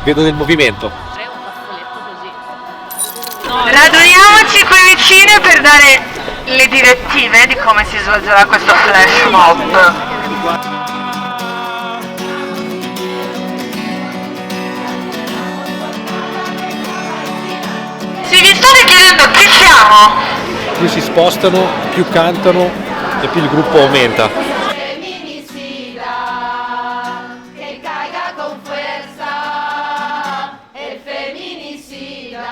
Vedo del movimento. Raduniamoci qui vicino per dare le direttive di come si svolgerà questo flash mob. Se vi state chiedendo chi siamo, Più si spostano, più cantano e più il gruppo aumenta. Que caiga con fuerza el feminicida.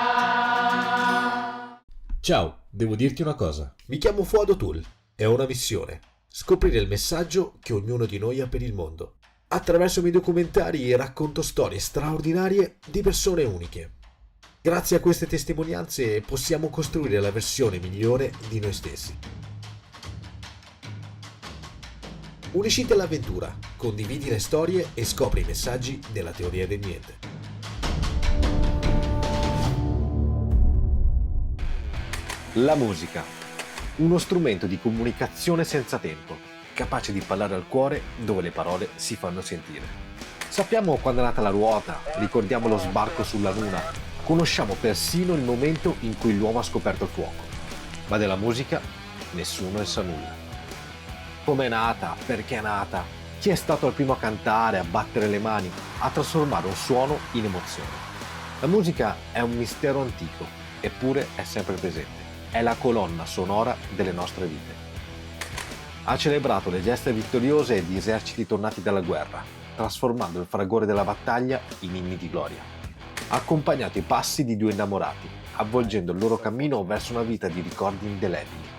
Ciao, devo dirti una cosa. Mi chiamo Fuad O'Toole e ho una missione: scoprire il messaggio che ognuno di noi ha per il mondo. Attraverso i miei documentari racconto storie straordinarie di persone uniche. Grazie a queste testimonianze possiamo costruire la versione migliore di noi stessi. Unisciti all'avventura, condividi le storie e scopri i messaggi della teoria del niente. La musica, uno strumento di comunicazione senza tempo, capace di parlare al cuore dove le parole si fanno sentire. Sappiamo quando è nata la ruota, ricordiamo lo sbarco sulla Luna, conosciamo persino il momento in cui l'uomo ha scoperto il fuoco. Ma della musica nessuno ne sa nulla. Come è nata, perché è nata, chi è stato il primo a cantare, a battere le mani, a trasformare un suono in emozione. La musica è un mistero antico, eppure è sempre presente. È la colonna sonora delle nostre vite. Ha celebrato le gesta vittoriose di eserciti tornati dalla guerra, trasformando il fragore della battaglia in inni di gloria. Ha accompagnato i passi di due innamorati, avvolgendo il loro cammino verso una vita di ricordi indelebili.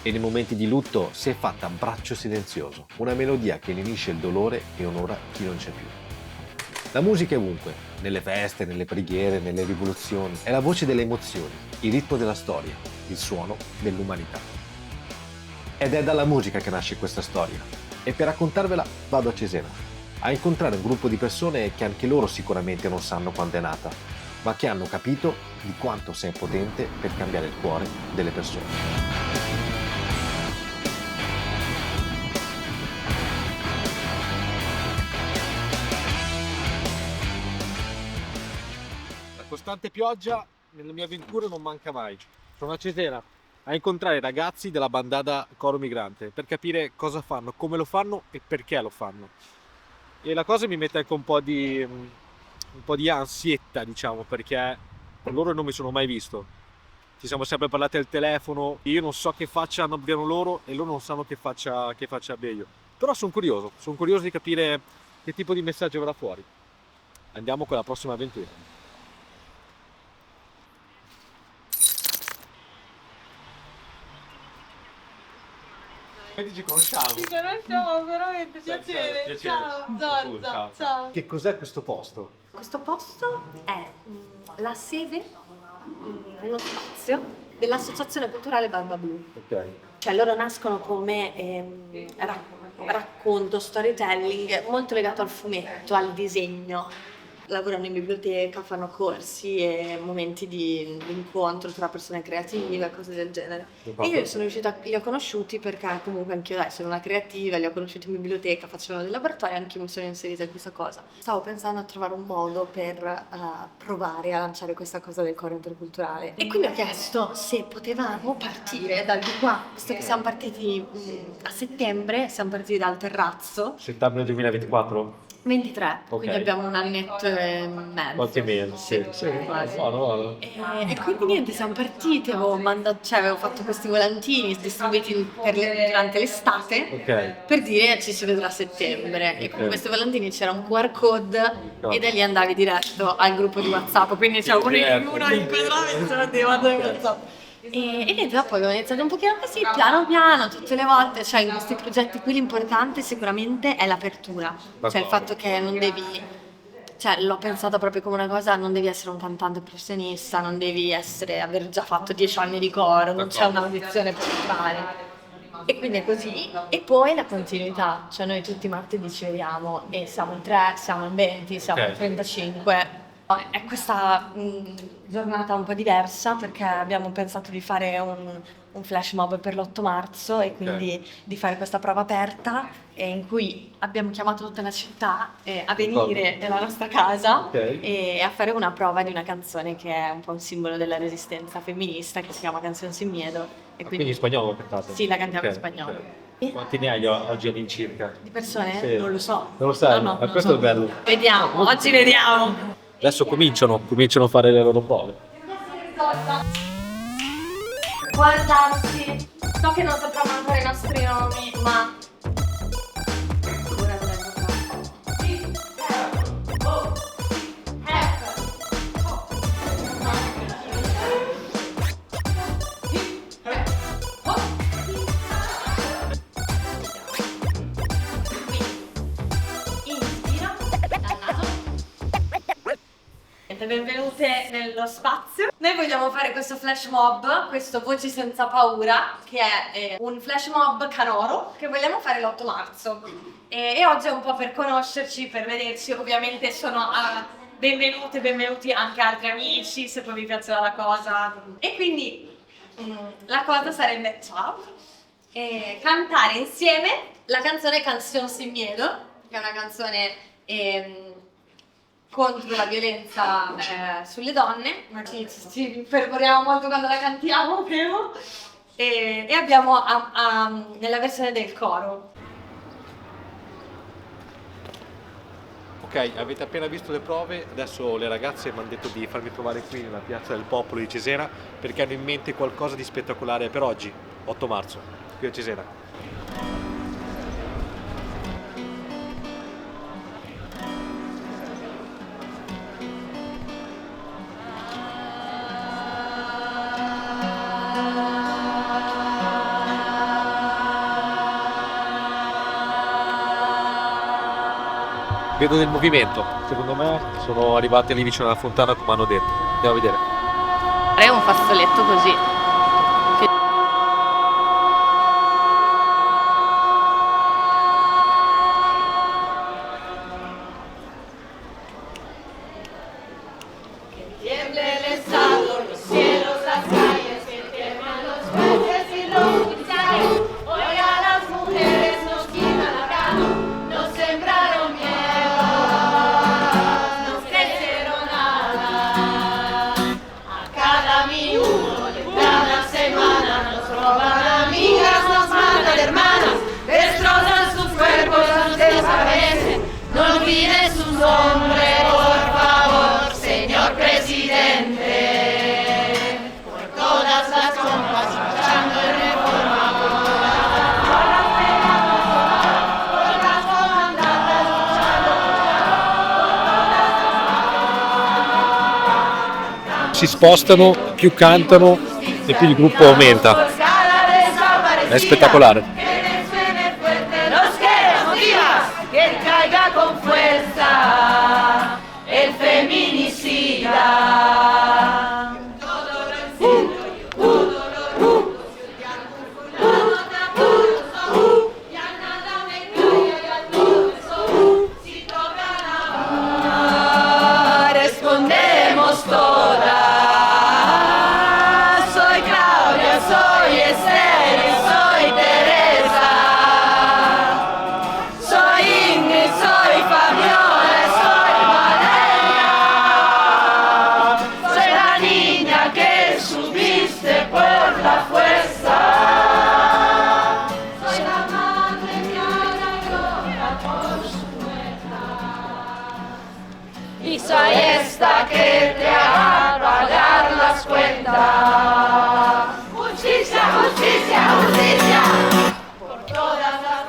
E nei momenti di lutto si è fatta braccio silenzioso, una melodia che lenisce il dolore e onora chi non c'è più. La musica è ovunque, nelle feste, nelle preghiere, nelle rivoluzioni, è la voce delle emozioni, il ritmo della storia, il suono dell'umanità. Ed è dalla musica che nasce questa storia, e per raccontarvela vado a Cesena, a incontrare un gruppo di persone che anche loro sicuramente non sanno quando è nata, ma che hanno capito di quanto sei potente per cambiare il cuore delle persone. La costante pioggia nelle mie avventure non manca mai. Sono a Cesena a incontrare i ragazzi della bandada Coro Migrante per capire cosa fanno, come lo fanno e perché lo fanno. E la cosa mi mette anche un po' di ansietta, diciamo, perché con loro non mi sono mai visto. Ci siamo sempre parlati al telefono, io non so che faccia abbiano loro e loro non sanno che faccia abbia io. Però sono curioso di capire che tipo di messaggio verrà fuori. Andiamo con la prossima avventura. Quindi ci conosciamo. Ci conosciamo veramente, piacere. Ciao, Zorza. Ciao. Che cos'è questo posto? Questo posto è la sede, uno spazio dell'Associazione Culturale Barba Blu. Ok. Cioè loro nascono come racconto, storytelling, molto legato al fumetto, al disegno. Lavorano in biblioteca, fanno corsi e momenti di incontro tra persone creative, cose del genere. E io li ho conosciuti perché comunque anch'io sono una creativa, li ho conosciuti in biblioteca, facevano dei laboratori, anche io mi sono inserita in questa cosa. Stavo pensando a trovare un modo per provare a lanciare questa cosa del coro interculturale. E quindi ho chiesto se potevamo partire dal di qua, visto che siamo partiti a settembre, siamo partiti dal terrazzo. Settembre 2024? 23, Ok. quindi abbiamo un annetto e mezzo. Quanti mesi? Sì, quasi. Vado. E quindi niente, siamo partiti, avevo fatto questi volantini distribuiti durante l'estate per dire ci si vedrà a settembre. E con questi volantini c'era un QR code e da lì andavi diretto al gruppo di WhatsApp, quindi c'era uno inquadrava e c'era di WhatsApp. E niente, dopo abbiamo iniziato un pochino così, piano piano, tutte le volte, cioè in questi progetti qui l'importante sicuramente è l'apertura, cioè il fatto che non devi, cioè l'ho pensata proprio come una cosa, non devi essere un cantante professionista, non devi aver già fatto 10 anni di coro, non c'è un'audizione per fare. E quindi è così, e poi la continuità, cioè noi tutti i martedì ci vediamo e siamo in 3, siamo in 20, siamo in 35. È questa giornata un po' diversa perché abbiamo pensato di fare un flash mob per l'8 marzo e quindi di fare questa prova aperta in cui abbiamo chiamato tutta la città a venire nella nostra casa e a fare una prova di una canzone che è un po' un simbolo della resistenza femminista che si chiama Canción Sin Miedo. E Quindi in spagnolo cantate? Sì, la cantiamo in Ok, spagnolo. ok. Quanti ne hai oggi all'incirca? Di persone? Sì. Non lo so. Non lo sai? No, Ma non questo so. è bello. Vediamo, oggi vediamo. Adesso cominciano a fare le loro prove. Guardarsi. So che non sappiamo ancora i nostri nomi, ma ora dovremmo inspira dal naso. Benvenute nello spazio. Noi vogliamo fare questo flash mob, questo Voci Senza Paura, che è un flash mob canoro che vogliamo fare l'8 marzo. E oggi è un po' per conoscerci, per vederci. Ovviamente sono benvenuti anche altri amici, se poi vi piacerà la cosa. E quindi la cosa sarebbe cantare insieme la canzone Canción Sin Miedo, che è una canzone contro la violenza sulle donne, ma ci fervoriamo molto quando la cantiamo, vero? E abbiamo nella versione del coro. Ok, avete appena visto le prove, adesso le ragazze mi hanno detto di farmi trovare qui nella Piazza del Popolo di Cesena perché hanno in mente qualcosa di spettacolare per oggi, 8 marzo, qui a Cesena. Vedo del movimento, secondo me sono arrivati lì vicino alla fontana come hanno detto. Andiamo a vedere. È un fazzoletto così. Si spostano, più cantano e più il gruppo aumenta. È spettacolare. Que caiga con fuerza el feminicida. Respondemos todas. Soy Claudia, soy Esther, soy Teresa. Soy Ingrid, soy Fabiola, soy Valeria. Soy la niña que subiste por la fuerza. Soy la madre que ahora llora por su muerta. Y soy esta que te hará pagar las cuentas. Justicia, justicia, justicia. Por todas las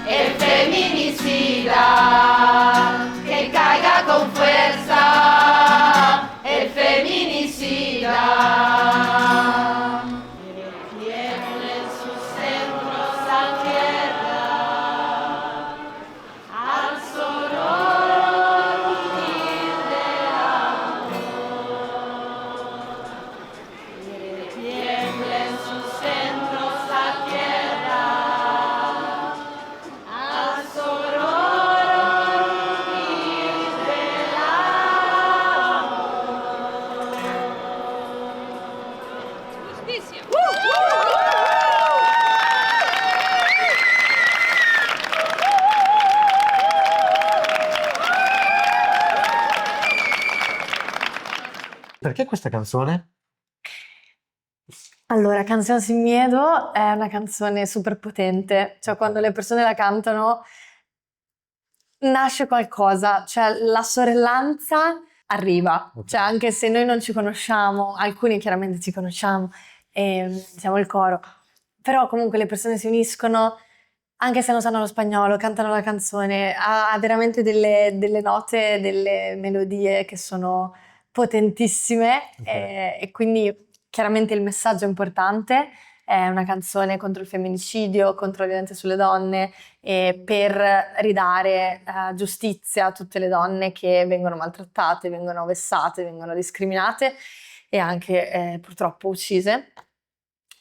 el feminismo. Perché questa canzone? Allora, Canción sin miedo è una canzone super potente, cioè quando le persone la cantano nasce qualcosa, cioè la sorellanza arriva, cioè anche se noi non ci conosciamo, alcuni chiaramente ci conosciamo e siamo il coro, però comunque le persone si uniscono, anche se non sanno lo spagnolo, cantano la canzone, ha veramente delle note, delle melodie che sono potentissime e quindi chiaramente il messaggio è importante, è una canzone contro il femminicidio, contro la violenza sulle donne e per ridare giustizia a tutte le donne che vengono maltrattate, vengono vessate, vengono discriminate e anche purtroppo uccise.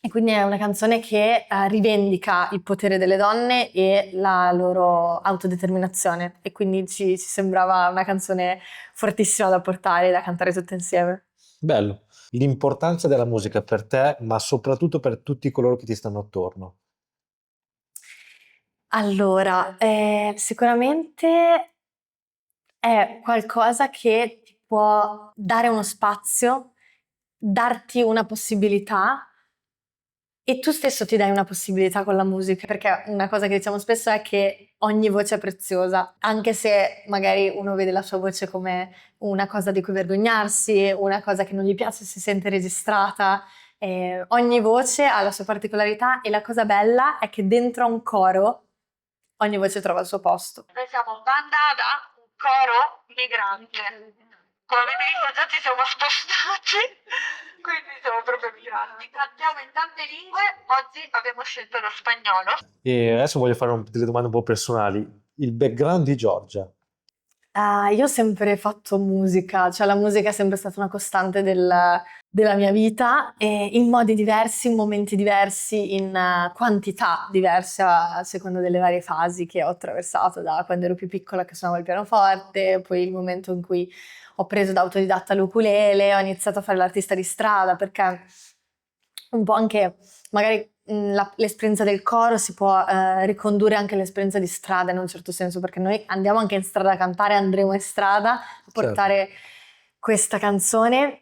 E quindi è una canzone che rivendica il potere delle donne e la loro autodeterminazione e quindi ci sembrava una canzone fortissima da portare e da cantare tutte insieme. Bello. L'importanza della musica per te, ma soprattutto per tutti coloro che ti stanno attorno. Allora, sicuramente è qualcosa che ti può dare uno spazio, darti una possibilità e tu stesso ti dai una possibilità con la musica, perché una cosa che diciamo spesso è che ogni voce è preziosa, anche se magari uno vede la sua voce come una cosa di cui vergognarsi, una cosa che non gli piace se sente registrata. Ogni voce ha la sua particolarità e la cosa bella è che dentro a un coro ogni voce trova il suo posto. Noi siamo Bandada, un coro migrante. Come avete visto già ci siamo spostati, quindi siamo proprio migranti. Cantiamo in tante lingue, oggi abbiamo scelto lo spagnolo. E adesso voglio fare delle domande un po' personali. Il background di Giorgia. Io ho sempre fatto musica, cioè la musica è sempre stata una costante della mia vita e in modi diversi, in momenti diversi, in quantità diverse a seconda delle varie fasi che ho attraversato, da quando ero più piccola che suonavo il pianoforte, poi il momento in cui ho preso da autodidatta l'ukulele, ho iniziato a fare l'artista di strada perché un po' anche magari l'esperienza del coro si può ricondurre anche all'esperienza di strada in un certo senso, perché noi andiamo anche in strada a cantare, andremo in strada a portare questa canzone.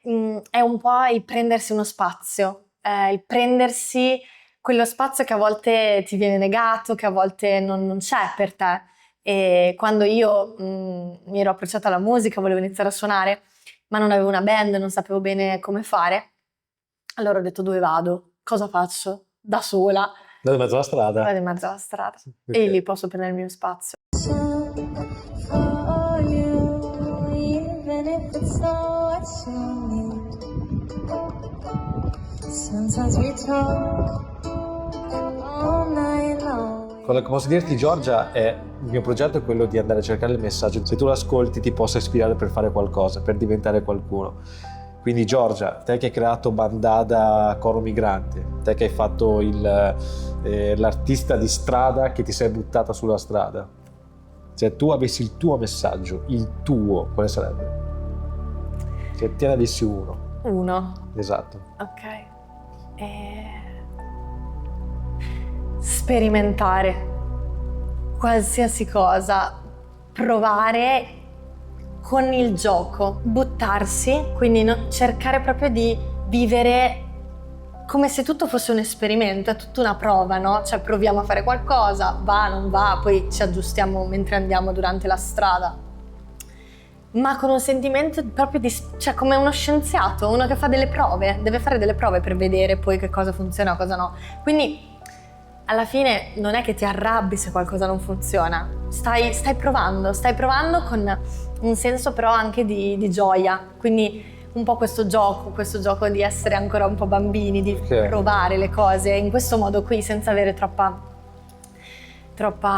È un po' il prendersi uno spazio, il prendersi quello spazio che a volte ti viene negato, che a volte non c'è per te. E quando io mi ero approcciata alla musica, volevo iniziare a suonare, ma non avevo una band, non sapevo bene come fare, allora ho detto: dove vado? Cosa faccio? Da sola. Da mezzo alla strada. Vado in mezzo alla strada. Okay. E lì posso prendere il mio spazio. Quello che posso dirti, Giorgia, è il mio progetto è quello di andare a cercare il messaggio. Se tu lo ascolti ti possa ispirare per fare qualcosa, per diventare qualcuno. Quindi Giorgia, te che hai creato Bandada Coro Migrante, te che hai fatto l'artista di strada che ti sei buttata sulla strada, se tu avessi il tuo messaggio, il tuo, quale sarebbe? Se te ne avessi uno. Uno. Esatto. Ok. Sperimentare qualsiasi cosa, provare con il gioco, buttarsi, quindi cercare proprio di vivere come se tutto fosse un esperimento, è tutta una prova, no? Cioè proviamo a fare qualcosa, va, non va, poi ci aggiustiamo mentre andiamo durante la strada. Ma con un sentimento proprio cioè come uno scienziato, uno che fa delle prove, deve fare delle prove per vedere poi che cosa funziona e cosa no. Quindi alla fine non è che ti arrabbi se qualcosa non funziona, stai provando con un senso però anche di gioia, quindi un po' questo gioco di essere ancora un po' bambini, di provare le cose in questo modo qui senza avere troppa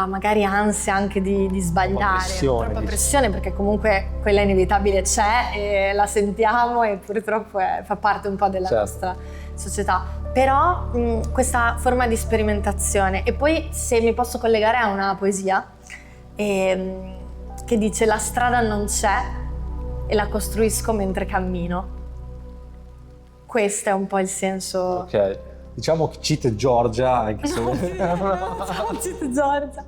magari ansia anche di sbagliare, troppa pressione, perché comunque quella inevitabile c'è e la sentiamo e purtroppo fa parte un po' della nostra società. Però questa forma di sperimentazione, e poi se mi posso collegare a una poesia che dice: la strada non c'è e la costruisco mentre cammino. questo è un po' il senso. Ok, diciamo cheat Giorgia, anche se... Cheat Giorgia.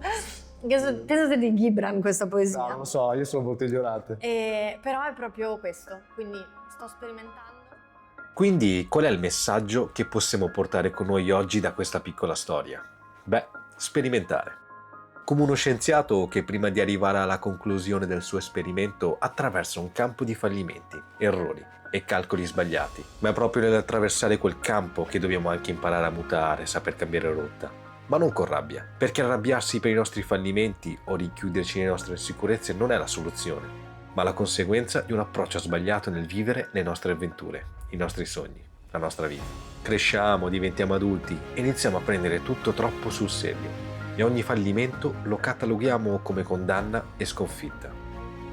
Penso sia di Gibran questa poesia. No, non lo so, io sono botteggiorate. Però è proprio questo, quindi sto sperimentando. Quindi qual è il messaggio che possiamo portare con noi oggi da questa piccola storia? Beh, sperimentare. Come uno scienziato che prima di arrivare alla conclusione del suo esperimento attraversa un campo di fallimenti, errori e calcoli sbagliati, ma è proprio nell'attraversare quel campo che dobbiamo anche imparare a mutare, saper cambiare rotta. Ma non con rabbia, perché arrabbiarsi per i nostri fallimenti o richiuderci nelle nostre insicurezze non è la soluzione, ma la conseguenza di un approccio sbagliato nel vivere le nostre avventure, i nostri sogni, la nostra vita. Cresciamo, diventiamo adulti e iniziamo a prendere tutto troppo sul serio e ogni fallimento lo cataloghiamo come condanna e sconfitta.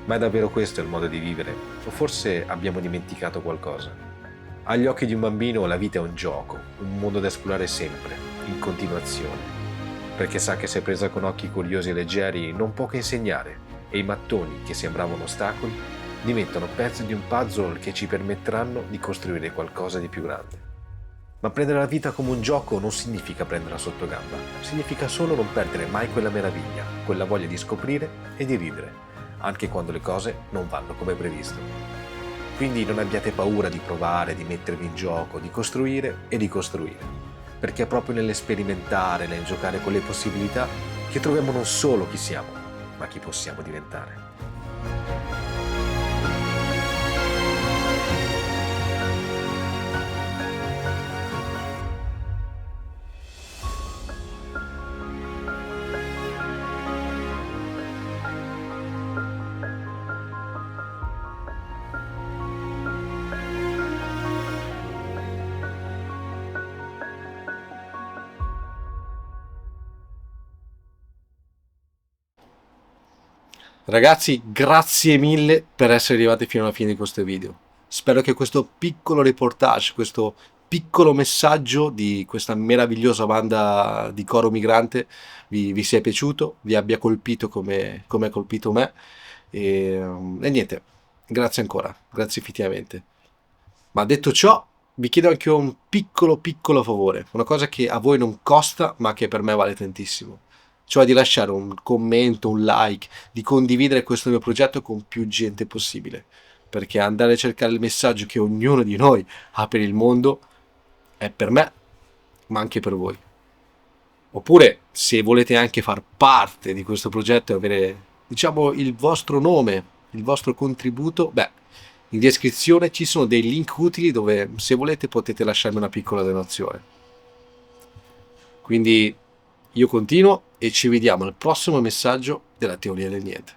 Ma è davvero questo il modo di vivere? O forse abbiamo dimenticato qualcosa? Agli occhi di un bambino la vita è un gioco, un mondo da esplorare sempre, in continuazione, perché sa che se presa con occhi curiosi e leggeri non può che insegnare e i mattoni che sembravano ostacoli diventano pezzi di un puzzle che ci permetteranno di costruire qualcosa di più grande. Ma prendere la vita come un gioco non significa prenderla sotto gamba, significa solo non perdere mai quella meraviglia, quella voglia di scoprire e di ridere, anche quando le cose non vanno come previsto. Quindi non abbiate paura di provare, di mettervi in gioco, di costruire e ricostruire, perché è proprio nell'esperimentare, nel giocare con le possibilità che troviamo non solo chi siamo, ma chi possiamo diventare. Ragazzi, grazie mille per essere arrivati fino alla fine di questo video. Spero che questo piccolo reportage, questo piccolo messaggio di questa meravigliosa banda di coro migrante vi sia piaciuto, vi abbia colpito come ha colpito me. E niente, grazie ancora, grazie effettivamente. Ma detto ciò, vi chiedo anche un piccolo favore, una cosa che a voi non costa ma che per me vale tantissimo, cioè di lasciare un commento, un like, di condividere questo mio progetto con più gente possibile, perché andare a cercare il messaggio che ognuno di noi ha per il mondo è per me, ma anche per voi. Oppure, se volete anche far parte di questo progetto e avere, diciamo, il vostro nome, il vostro contributo, beh, in descrizione ci sono dei link utili dove, se volete, potete lasciarmi una piccola donazione. Quindi io continuo e ci vediamo al prossimo messaggio della teoria del niente.